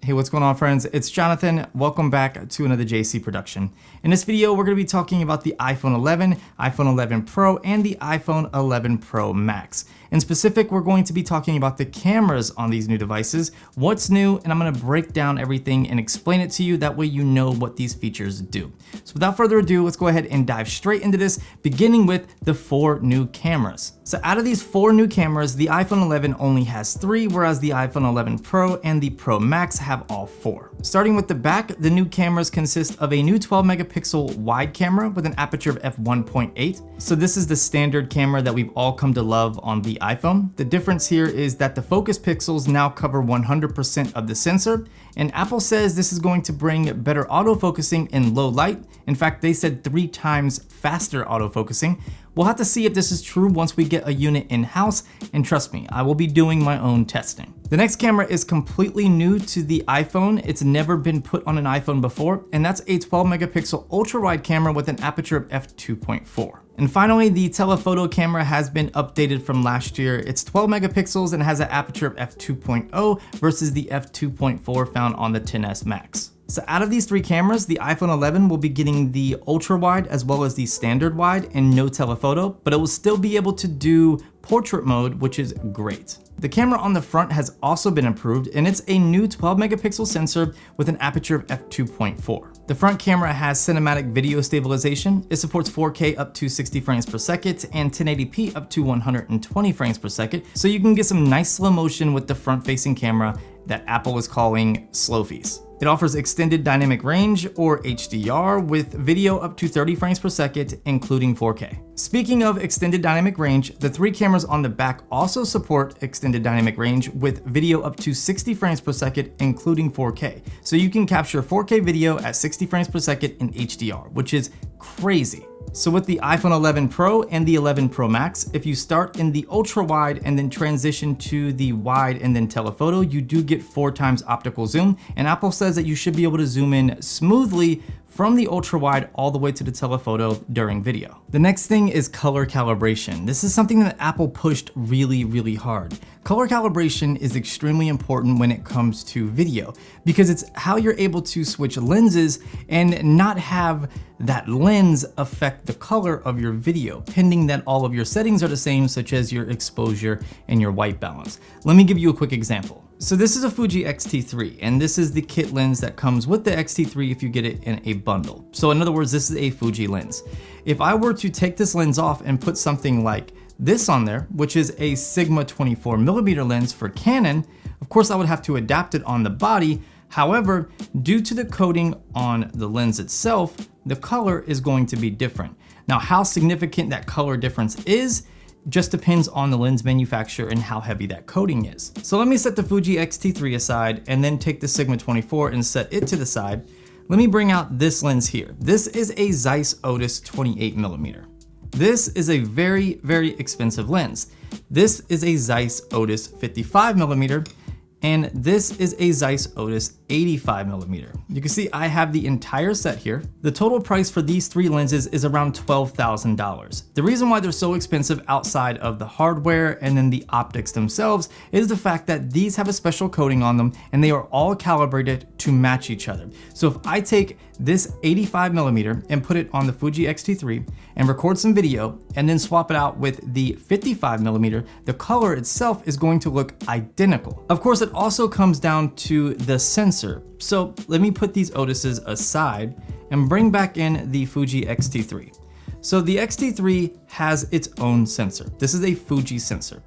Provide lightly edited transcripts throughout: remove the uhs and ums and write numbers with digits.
Hey, what's going on, friends? It's Jonathan. Welcome back to another JC production. In this video, we're going to be talking about the iPhone 11, iPhone 11 Pro, and the iPhone 11 Pro Max. In specific, we're going to be talking about the cameras on these new devices, what's new, and I'm going to break down everything and explain it to you. That way you know what these features do. So without further ado, let's go ahead and dive straight into this, beginning with the 4 new cameras. So out of these 4 new cameras, the iPhone 11 only has 3, whereas the iPhone 11 Pro and the Pro Max have all 4. Starting with the back, the new cameras consist of a new 12 megapixel wide camera with an aperture of f1.8. So this is the standard camera that we've all come to love on the iPhone. The difference here is that the focus pixels now cover 100% of the sensor, and Apple says this is going to bring better autofocusing in low light. In fact, they said 3 times faster autofocusing. We'll have to see if this is true once we get a unit in-house, and trust me, I will be doing my own testing. The next camera is completely new to the iPhone. It's never been put on an iPhone before, and that's a 12 megapixel ultra-wide camera with an aperture of f2.4. And finally, the telephoto camera has been updated from last year. It's 12 megapixels and has an aperture of f2.0 versus the f2.4 found on the XS Max. So out of these 3 cameras, the iPhone 11 will be getting the ultra wide as well as the standard wide and no telephoto, but it will still be able to do portrait mode, which is great. The camera on the front has also been improved, and it's a new 12 megapixel sensor with an aperture of f2.4. The front camera has cinematic video stabilization. It supports 4K up to 60 frames per second and 1080p up to 120 frames per second, so you can get some nice slow motion with the front-facing camera that Apple is calling slow-fies. It offers extended dynamic range, or HDR, with video up to 30 frames per second, including 4K. Speaking of extended dynamic range, the 3 cameras on the back also support extended dynamic range with video up to 60 frames per second, including 4K. So you can capture 4K video at 60 frames per second in HDR, which is crazy. So with the iPhone 11 Pro and the 11 Pro Max, if you start in the ultra wide and then transition to the wide and then telephoto, you do get 4 times optical zoom, and Apple says that you should be able to zoom in smoothly from the ultra wide all the way to the telephoto during video. The next thing is color calibration. This is something that Apple pushed really hard. Color calibration is extremely important when it comes to video because it's how you're able to switch lenses and not have that lens affect the color of your video, pending that all of your settings are the same, such as your exposure and your white balance. Let me give you a quick example. So this is a Fuji X-T3, and this is the kit lens that comes with the X-T3 if you get it in a bundle. So in other words, this is a Fuji lens. If I were to take this lens off and put something like this on there, which is a Sigma 24mm lens for Canon, of course I would have to adapt it on the body. However, due to the coating on the lens itself, the color is going to be different. Now, how significant that color difference is just depends on the lens manufacturer and how heavy that coating is. So let me set the Fuji X-T3 aside and then take the Sigma 24 and set it to the side. Let me bring out this lens here. This is a Zeiss Otis 28mm. This is a very expensive lens. This is a Zeiss Otis 55mm, and this is a Zeiss Otis 85mm. You can see I have the entire set here. The total price for these 3 lenses is around $12,000. The reason why they're so expensive outside of the hardware and then the optics themselves is the fact that these have a special coating on them and they are all calibrated to match each other. So if I take this 85mm and put it on the Fuji X-T3 and record some video and then swap it out with the 55mm, the color itself is going to look identical. Of course, it also comes down to the sensor. So let me put these Otises aside and bring back in the Fuji X-T3. So the X-T3 has its own sensor. This is a Fuji sensor.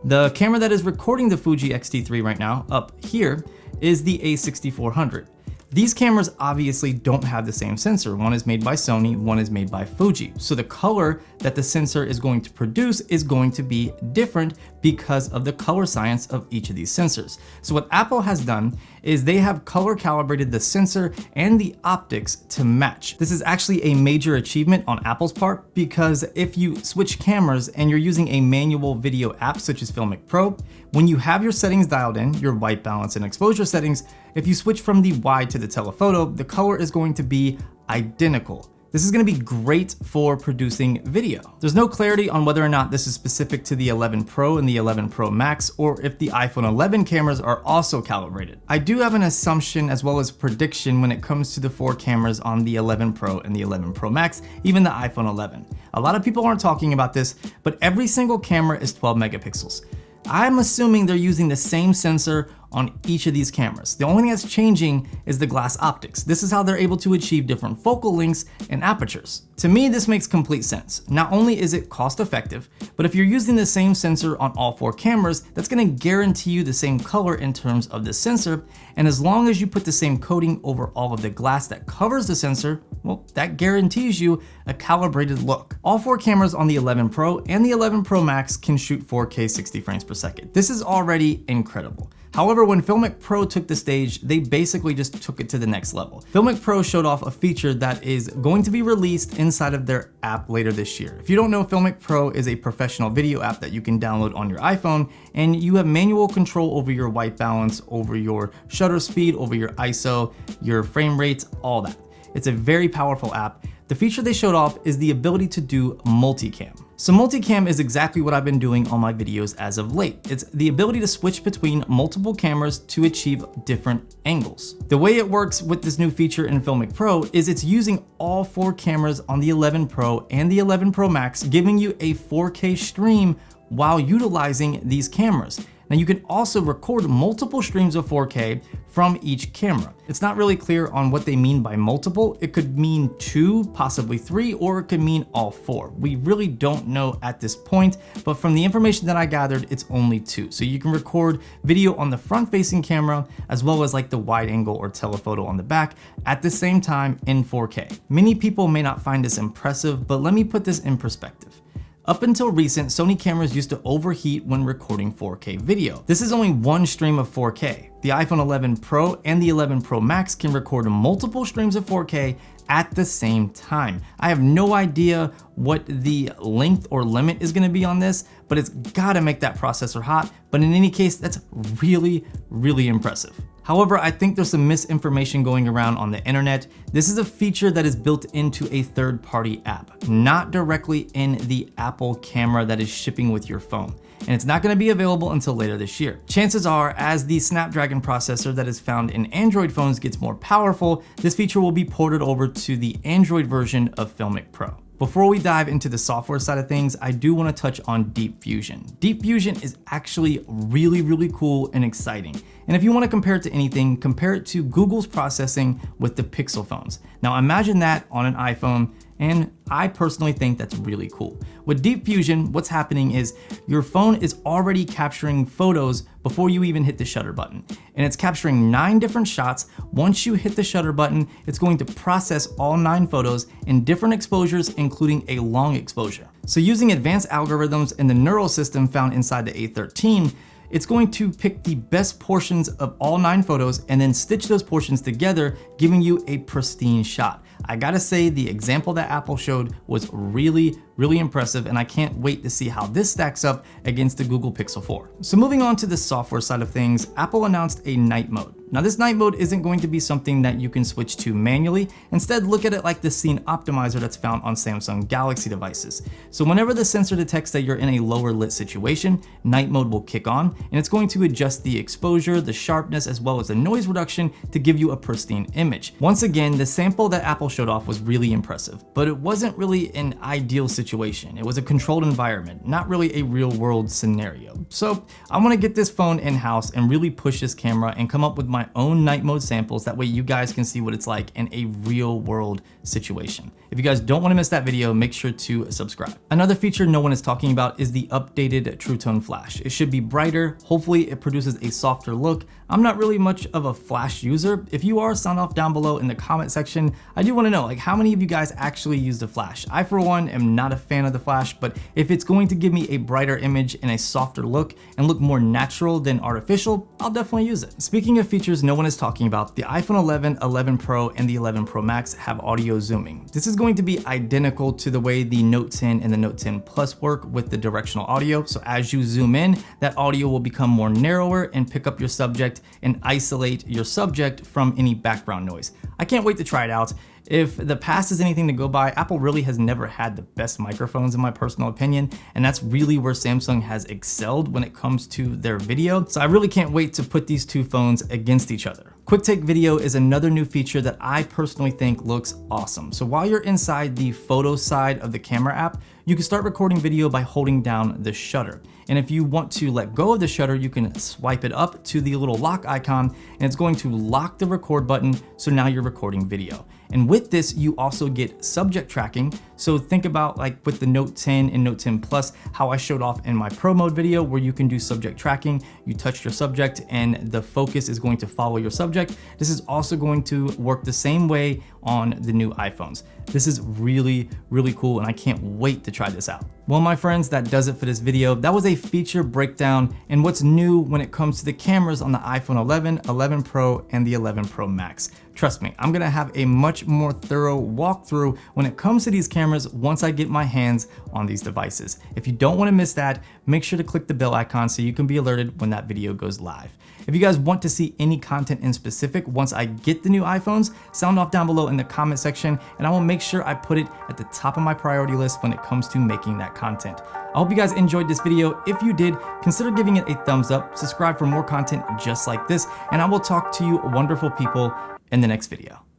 The camera that is recording the Fuji X-T3 right now up here is the A6400. These cameras obviously don't have the same sensor. One is made by Sony, one is made by Fuji. So the color that the sensor is going to produce is going to be different because of the color science of each of these sensors. So what Apple has done is they have color calibrated the sensor and the optics to match. This is actually a major achievement on Apple's part because if you switch cameras and you're using a manual video app such as Filmic Pro, when you have your settings dialed in, your white balance and exposure settings, if you switch from the wide to the telephoto, the color is going to be identical. This is going to be great for producing video. There's no clarity on whether or not this is specific to the 11 Pro and the 11 Pro Max, or if the iPhone 11 cameras are also calibrated. I do have an assumption as well as prediction when it comes to the 4 cameras on the 11 Pro and the 11 Pro Max, even the iPhone 11. A lot of people aren't talking about this, but every single camera is 12 megapixels. I'm assuming they're using the same sensor on each of these cameras. The only thing that's changing is the glass optics. This is how they're able to achieve different focal lengths and apertures. To me, this makes complete sense. Not only is it cost effective, but if you're using the same sensor on all 4 cameras, that's gonna guarantee you the same color in terms of the sensor. And as long as you put the same coating over all of the glass that covers the sensor, well, that guarantees you a calibrated look. All 4 cameras on the 11 Pro and the 11 Pro Max can shoot 4K 60 frames per second. This is already incredible. However, when Filmic Pro took the stage, they basically just took it to the next level. Filmic Pro showed off a feature that is going to be released inside of their app later this year. If you don't know, Filmic Pro is a professional video app that you can download on your iPhone, and you have manual control over your white balance, over your shutter speed, over your ISO, your frame rates, all that. It's a very powerful app. The feature they showed off is the ability to do multicam. So multicam is exactly what I've been doing on my videos as of late. It's the ability to switch between multiple cameras to achieve different angles. The way it works with this new feature in Filmic Pro is it's using all 4 cameras on the 11 Pro and the 11 Pro Max, giving you a 4K stream while utilizing these cameras. Now you can also record multiple streams of 4K from each camera. It's not really clear on what they mean by multiple. It could mean 2, possibly 3, or it could mean all 4. We really don't know at this point, but from the information that I gathered, it's only 2. So you can record video on the front-facing camera as well as like the wide angle or telephoto on the back at the same time in 4K. Many people may not find this impressive, but let me put this in perspective. Up until recent, Sony cameras used to overheat when recording 4K video. This is only one stream of 4K. The iPhone 11 Pro and the 11 Pro Max can record multiple streams of 4K at the same time. I have no idea what the length or limit is gonna be on this, but it's gotta make that processor hot. But in any case, that's really, really impressive. However, I think there's some misinformation going around on the internet. This is a feature that is built into a third-party app, not directly in the Apple camera that is shipping with your phone. And it's not gonna be available until later this year. Chances are, as the Snapdragon processor that is found in Android phones gets more powerful, this feature will be ported over to the Android version of Filmic Pro. Before we dive into the software side of things, I do want to touch on Deep Fusion. Deep Fusion is actually really, really cool and exciting. And if you want to compare it to anything, compare it to Google's processing with the Pixel phones. Now imagine that on an iPhone, and I personally think that's really cool. With Deep Fusion, what's happening is your phone is already capturing photos before you even hit the shutter button. And it's capturing 9 different shots. Once you hit the shutter button, it's going to process all 9 photos in different exposures, including a long exposure. So using advanced algorithms in the neural system found inside the A13, it's going to pick the best portions of all 9 photos and then stitch those portions together, giving you a pristine shot. I gotta say, the example that Apple showed was really, really impressive, and I can't wait to see how this stacks up against the Google Pixel 4. So moving on to the software side of things, Apple announced a night mode. Now this night mode isn't going to be something that you can switch to manually. Instead, look at it like the scene optimizer that's found on Samsung Galaxy devices. So whenever the sensor detects that you're in a lower lit situation, night mode will kick on, and it's going to adjust the exposure, the sharpness, as well as the noise reduction to give you a pristine image. Once again, the sample that Apple showed off was really impressive, but it wasn't really an ideal situation. It was a controlled environment, not really a real world scenario. So I want to get this phone in-house and really push this camera and come up with my own night mode samples. That way you guys can see what it's like in a real world situation. If you guys don't want to miss that video, make sure to subscribe. Another feature no one is talking about is the updated True Tone flash. It should be brighter. Hopefully it produces a softer look. I'm not really much of a flash user. If you are, sound off down below in the comment section. I do want to know, like, how many of you guys actually use the flash? I, for one, am not a fan of the flash, but if it's going to give me a brighter image and a softer look and look more natural than artificial, I'll definitely use it. Speaking of features no one is talking about, the iPhone 11, 11 Pro, and the 11 Pro Max have audio zooming. This is going to be identical to the way the Note 10 and the Note 10 Plus work with the directional audio. So as you zoom in, that audio will become more narrower and pick up your subject and isolate your subject from any background noise. I can't wait to try it out. If the past is anything to go by, Apple really has never had the best microphones in my personal opinion, and that's really where Samsung has excelled when it comes to their video. So I really can't wait to put these two phones against each other. Quick Take Video is another new feature that I personally think looks awesome. So while you're inside the photo side of the camera app, you can start recording video by holding down the shutter. And if you want to let go of the shutter, you can swipe it up to the little lock icon, and it's going to lock the record button, so now you're recording video. And with this, you also get subject tracking. So think about like with the Note 10 and Note 10 Plus, how I showed off in my Pro Mode video where you can do subject tracking. You touch your subject and the focus is going to follow your subject. This is also going to work the same way on the new iPhones. This is really, really cool, and I can't wait to try this out. Well, my friends, that does it for this video. That was a feature breakdown and what's new when it comes to the cameras on the iPhone 11, 11 Pro, and the 11 Pro Max. Trust me, I'm gonna have a much more thorough walkthrough when it comes to these cameras once I get my hands on these devices. If you don't wanna miss that, make sure to click the bell icon so you can be alerted when that video goes live. If you guys want to see any content in specific once I get the new iPhones, sound off down below in the comment section, and I will make sure I put it at the top of my priority list when it comes to making that content. I hope you guys enjoyed this video. If you did, consider giving it a thumbs up, subscribe for more content just like this, and I will talk to you wonderful people in the next video.